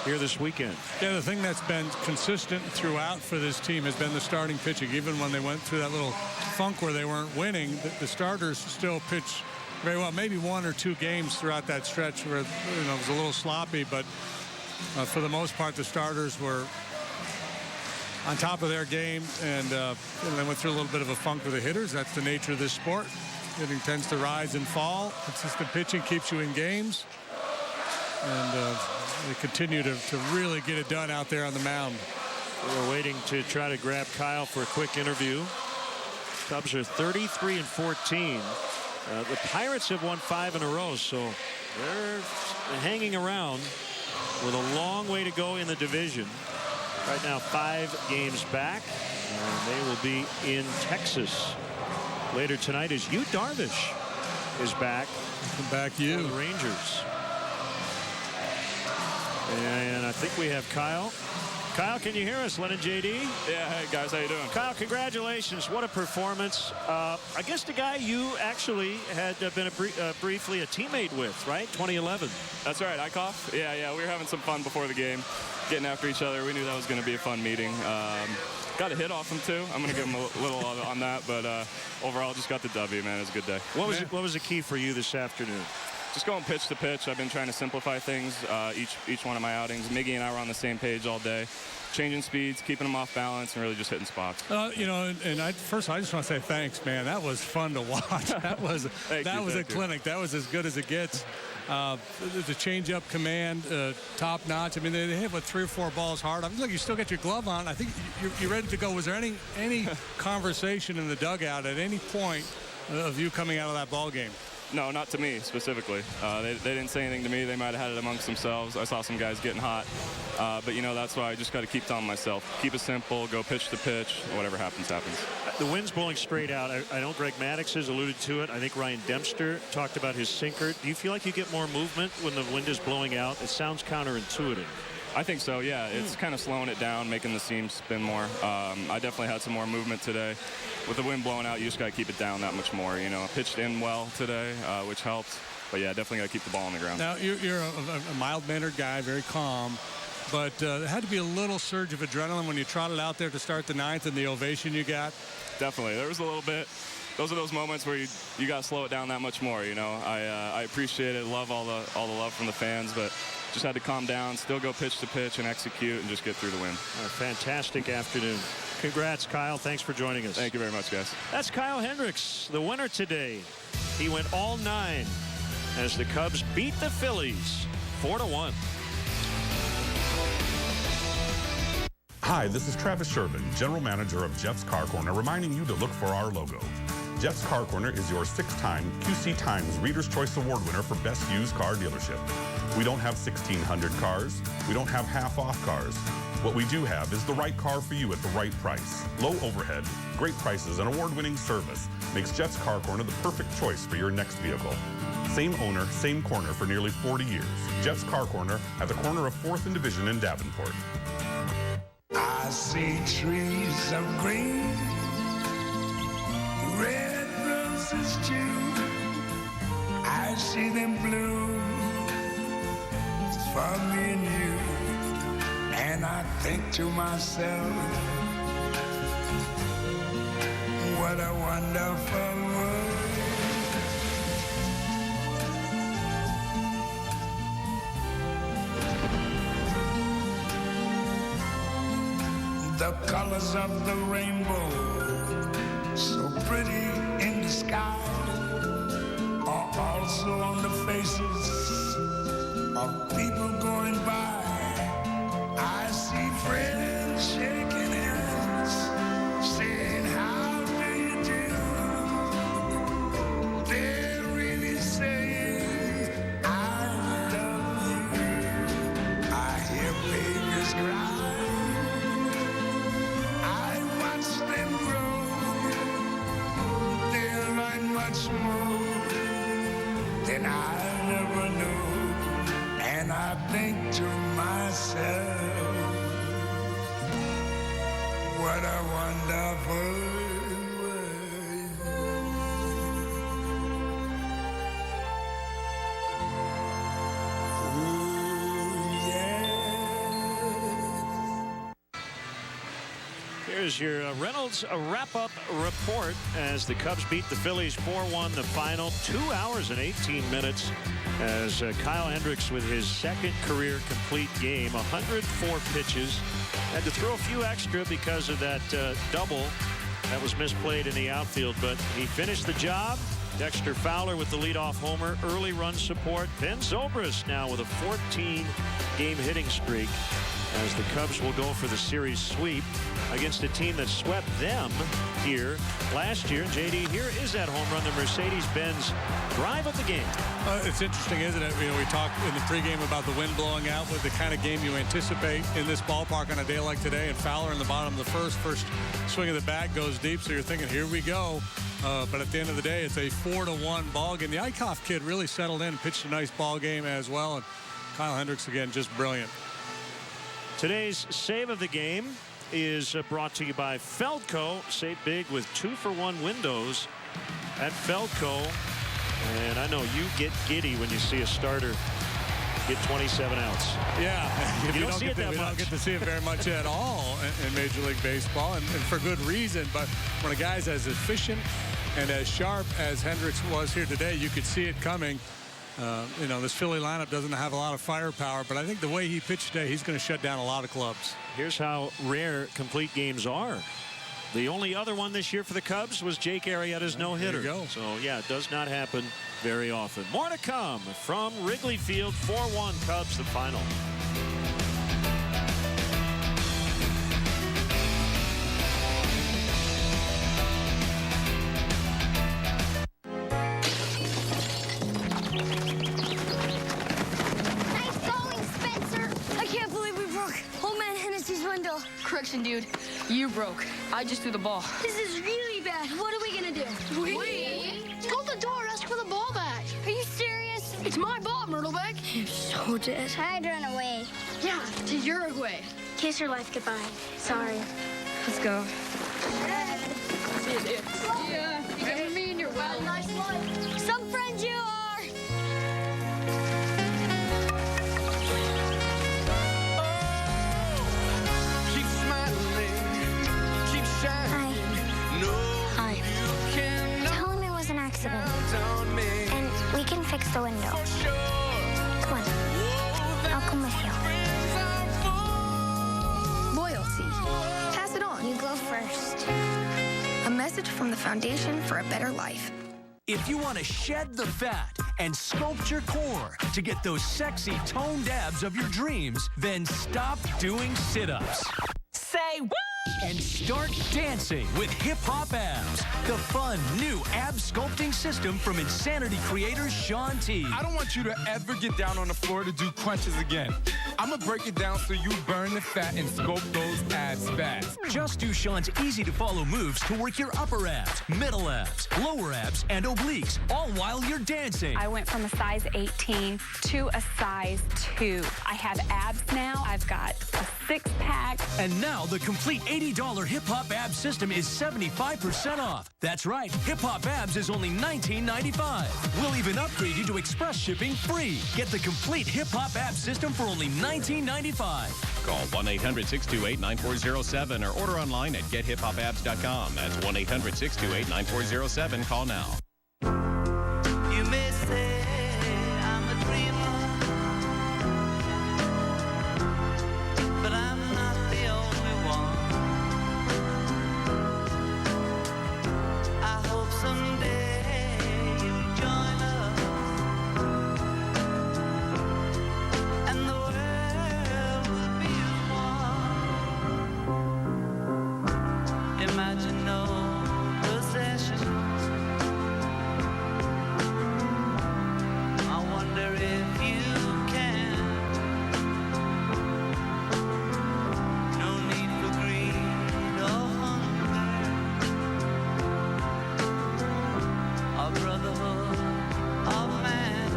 here this weekend. Yeah, the thing that's been consistent throughout for this team has been the starting pitching. Even when they went through that little funk where they weren't winning, the starters still pitch very well. Maybe 1 or 2 games throughout that stretch where it was a little sloppy, but for the most part, the starters were on top of their game, and they went through a little bit of a funk with the hitters. That's the nature of this sport. Hitting tends to rise and fall. Consistent pitching keeps you in games, and they continue to really get it done out there on the mound. We're waiting to try to grab Kyle for a quick interview. Cubs are 33 and 14. The Pirates have won 5 in a row, so they're hanging around with a long way to go in the division. Right now, 5 games back, and they will be in Texas later tonight as Yu Darvish is back. Welcome back, you. The Rangers. And I think we have Kyle. Kyle, can you hear us? Len and JD? Yeah, hey guys, how you doing? Kyle, congratulations. What a performance. I guess the guy you actually had been briefly a teammate with, right? 2011. That's right, Eichhoff. Yeah, we were having some fun before the game, getting after each other. We knew that was going to be a fun meeting. Got a hit off him too. I'm going to give him a little on that, but overall just got the W, man. It was a good day. What was the key for you this afternoon? Just going pitch to pitch. I've been trying to simplify things each one of my outings. Miggy and I were on the same page all day, changing speeds, keeping them off balance, and really just hitting spots. First I just want to say thanks, man. That was fun to watch. That was a clinic. That was as good as it gets. The change-up command, top notch. I mean, they hit with 3 or 4 balls hard. I mean, look, you still got your glove on. I think you're ready to go. Was there any conversation in the dugout at any point of you coming out of that ball game? No, not to me specifically. They didn't say anything to me. They might have had it amongst themselves. I saw some guys getting hot. But, you know, that's why I just got to keep telling myself, keep it simple, go pitch to pitch, whatever happens, happens. The wind's blowing straight out. I know Greg Maddux has alluded to it. I think Ryan Dempster talked about his sinker. Do you feel like you get more movement when the wind is blowing out? It sounds counterintuitive. I think so, yeah. It's kind of slowing it down, making the seams spin more. I definitely had some more movement today. With the wind blowing out, you just got to keep it down that much more. You know, I pitched in well today, which helped. But, yeah, definitely got to keep the ball on the ground. Now, you're a mild-mannered guy, very calm. But there had to be a little surge of adrenaline when you trotted out there to start the ninth and the ovation you got. Definitely. There was a little bit. Those are those moments where you got to slow it down that much more, you know. I appreciate it, love all the love from the fans, but just had to calm down, still go pitch to pitch and execute and just get through the win. A fantastic afternoon. Congrats, Kyle. Thanks for joining us. Thank you very much, guys. That's Kyle Hendricks, the winner today. He went all 9 as the Cubs beat the Phillies 4-1. Hi, this is Travis Shervin, General Manager of Jeff's Car Corner, reminding you to look for our logo. Jeff's Car Corner is your 6-time QC Times Reader's Choice Award winner for Best Used Car Dealership. We don't have 1,600 cars. We don't have half-off cars. What we do have is the right car for you at the right price. Low overhead, great prices, and award-winning service makes Jeff's Car Corner the perfect choice for your next vehicle. Same owner, same corner for nearly 40 years. Jeff's Car Corner at the corner of 4th and Division in Davenport. I see trees of green, red roses too. I see them bloom for me and you. And I think to myself, what a wonderful world. The colors of the rainbow, so pretty in the sky, are also on the faces of people going by. I see friends shaking hands, saying, how do you do? They're really saying, I love you. I hear babies cry. Them grow, they'll learn much more than I never knew. And I think to myself, what a wonderful Here's your Reynolds wrap-up report as the Cubs beat the Phillies 4-1 the final 2 hours and 18 minutes as Kyle Hendricks with his second career complete game, 104 pitches. Had to throw a few extra because of that double that was misplayed in the outfield, but he finished the job. Dexter Fowler with the leadoff homer, early run support. Ben Zobrist now with a 14-game hitting streak as the Cubs will go for the series sweep against a team that swept them here last year. And JD, here is that home run, the Mercedes-Benz drive of the game. It's interesting, isn't it? You know, we talked in the pregame about the wind blowing out with the kind of game you anticipate in this ballpark on a day like today. And Fowler in the bottom of the first swing of the bat goes deep. So you're thinking, here we go. But at the end of the day, it's a 4-1 ball game. The Eichhoff kid really settled in, pitched a nice ball game as well. And Kyle Hendricks, again, just brilliant. Today's save of the game is brought to you by Feldco. Save big with 2-for-1 windows at Feldco. And I know you get giddy when you see a starter get 27 outs. Yeah, you don't see it that much. We don't get to see it very much at all in Major League Baseball, and for good reason. But when a guy's as efficient and as sharp as Hendricks was here today, you could see it coming. You know, this Philly lineup doesn't have a lot of firepower, but I think the way he pitched today, he's going to shut down a lot of clubs. Here's how rare complete games are. The only other one this year for the Cubs was Jake Arrieta's no-hitter. There you go. So, yeah, it does not happen very often. More to come from Wrigley Field. 4-1 Cubs, the final. correction, dude. You broke. I just threw the ball. This is really bad. What are we gonna do? We? Go to the door, ask for the ball back. Are you serious? It's my ball, Myrtleback. You're so dead. I'd run away. Yeah, to Uruguay. Kiss your life goodbye. Sorry. Let's go. Dad. See you, dude. Yeah. You remember me and your well. Nice one. Some friends you are. Keep smiling, keep shining. No, Hi. you cannot Tell him it was an accident. count on me. And we can fix the window. Sure. Come on. I'll come with you. Loyalty. Pass it on. You go first. A message from the Foundation for a Better Life. If you want to shed the fat and sculpt your core to get those sexy toned abs of your dreams, then stop doing sit-ups. Say woo! And start dancing with Hip Hop Abs, the fun new ab sculpting system from Insanity creator Sean T. I don't want you to ever get down on the floor to do crunches again. I'm gonna break it down so you burn the fat and sculpt those abs fast. Just do Sean's easy-to-follow moves to work your upper abs, middle abs, lower abs, and obliques, all while you're dancing. I went from a size 18 to a size 2. I have abs now. I've got a six-pack. And now the complete $80 Hip Hop Abs system is 75% off. That's right, Hip Hop Abs is only $19.95. We'll even upgrade you to express shipping free. Get the complete Hip Hop Abs system for only $19.95. Call 1-800-628-9407 or order online at gethiphopabs.com. That's 1-800-628-9407. Call now. You may say I'm a dreamer, but I'm not the only one. I hope someday you'll join us, and the world will be as one. Imagine no possessions. I wonder if you can. No need for greed or hunger. A brotherhood of man.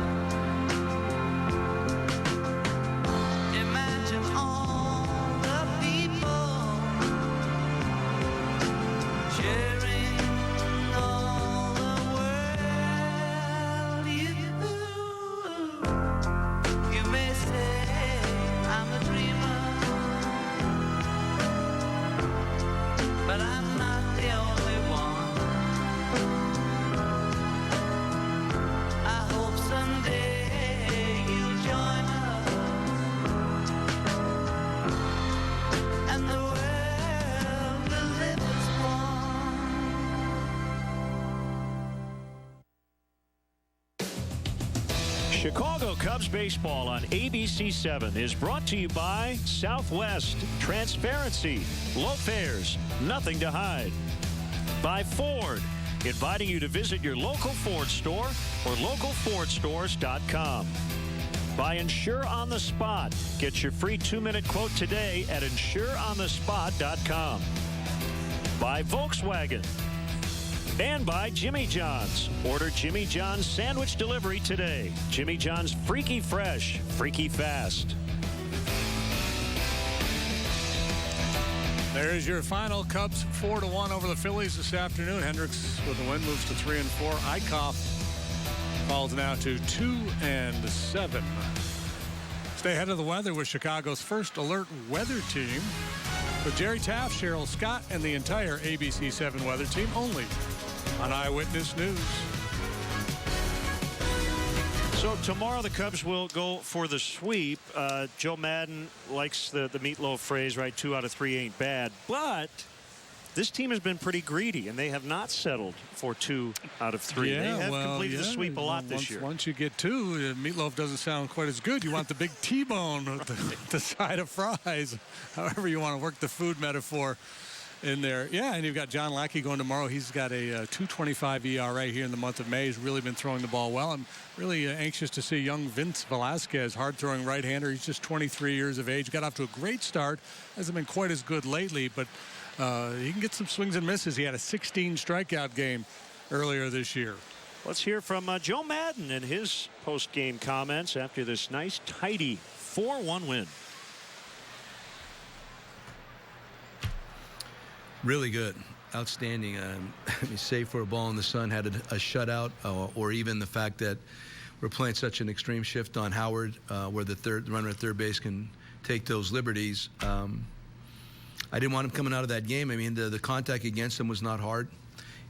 Imagine all the people sharing all the world. You may say I'm a dreamer, but I'm not the only one. I hope someday you'll join us, and the world will live as one. Chicago Cubs baseball on ABC7 is brought to you by Southwest. Transparency, low fares, nothing to hide. By Ford, inviting you to visit your local Ford store or localfordstores.com. By Insure on the Spot. Get your free 2-minute quote today at insureonthespot.com. By Volkswagen. And by Jimmy John's. Order Jimmy John's sandwich delivery today. Jimmy John's freaky fresh, freaky fast. There's your final. Cubs 4-1 over the Phillies this afternoon. Hendricks with the win moves to 3-4. Eichhoff falls now to 2-7. Stay ahead of the weather with Chicago's first alert weather team with Jerry Taft, Cheryl Scott, and the entire ABC7 weather team only on Eyewitness News. So tomorrow the Cubs will go for the sweep. Joe Madden likes the meatloaf phrase, right? 2 out of 3 ain't bad. But this team has been pretty greedy, and they have not settled for 2 out of 3. Yeah, they have completed the sweep a lot this year. Once you get 2, meatloaf doesn't sound quite as good. You want the big T-bone with the side of fries, however you want to work the food metaphor. in there. Yeah, and you've got John Lackey going tomorrow. He's got a 2.25 ERA here in the month of May. He's really been throwing the ball well. I'm really anxious to see young Vince Velasquez, hard-throwing right-hander. He's just 23 years of age. Got off to a great start. Hasn't been quite as good lately, but he can get some swings and misses. He had a 16 strikeout game earlier this year. Let's hear from Joe Madden and his post-game comments after this nice, tidy 4-1 win. Really good. Outstanding. Save for a ball in the sun, had a shutout, or even the fact that we're playing such an extreme shift on Howard, where the runner at third base can take those liberties. I didn't want him coming out of that game. I mean, the contact against him was not hard.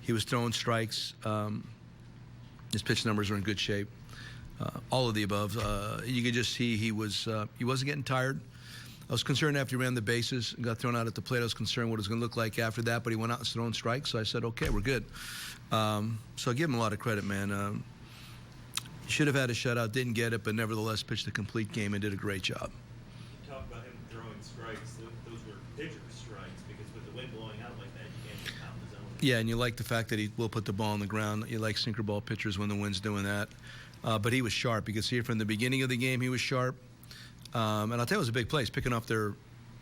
He was throwing strikes. His pitch numbers were in good shape. All of the above. You could just see he wasn't getting tired. I was concerned after he ran the bases and got thrown out at the plate. I was concerned what it was going to look like after that, but he went out and thrown strikes. So I said, okay, we're good. So I give him a lot of credit, man. Should have had a shutout, didn't get it, but nevertheless pitched a complete game and did a great job. You talk about him throwing strikes. Those were pitcher strikes because with the wind blowing out like that, you can't just pound the zone. Yeah, and you like the fact that he will put the ball on the ground. You like sinker ball pitchers when the wind's doing that. But he was sharp. You could see it from the beginning of the game. He was sharp. And I'll tell you, it was a big play. He's picking off their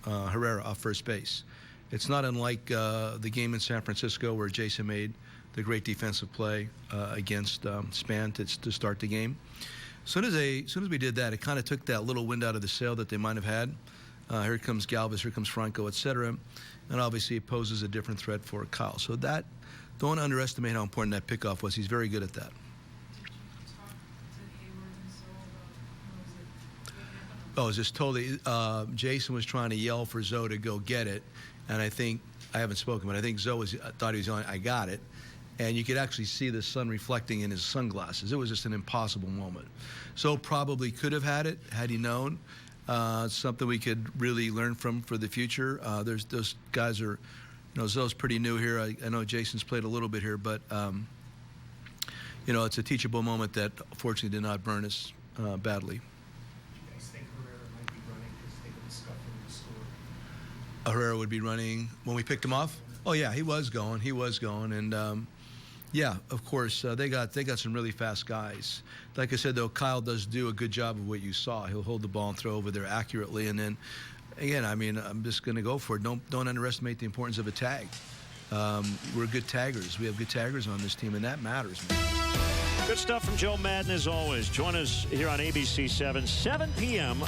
Herrera off first base. It's not unlike the game in San Francisco where Jason made the great defensive play against Span to start the game. As soon as we did that, it kind of took that little wind out of the sail that they might have had. Here comes Galvis, here comes Franco, etc. And obviously it poses a different threat for Kyle. So that, don't underestimate how important that pickoff was. He's very good at that. Oh, it was just totally, Jason was trying to yell for Zoe to go get it. And I haven't spoken, but I think Zoe thought he was yelling, I got it. And you could actually see the sun reflecting in his sunglasses. It was just an impossible moment. Zoe probably could have had it had he known. Something we could really learn from for the future. Those guys are, Zoe's pretty new here. I know Jason's played a little bit here, but, it's a teachable moment that fortunately did not burn us badly. Herrera would be running when we picked him off. Oh yeah, he was going, and yeah, of course they got some really fast guys. Like I said though, Kyle does do a good job of what you saw. He'll hold the ball and throw over there accurately, and then again, I mean, I'm just going to go for it. Don't underestimate the importance of a tag. We're good taggers. We have good taggers on this team, and that matters, man. Good stuff from Joe Madden as always. Join us here on ABC 7 p.m.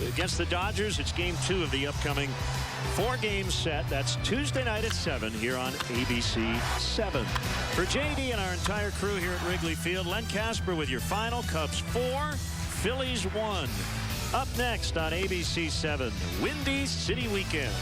Against the Dodgers. It's game 2 of the upcoming 4-game set. That's Tuesday night at 7 here on ABC 7. For JD and our entire crew here at Wrigley Field, Len Casper with your final. Cubs 4, Phillies 1. Up next on ABC 7, Windy City Weekend.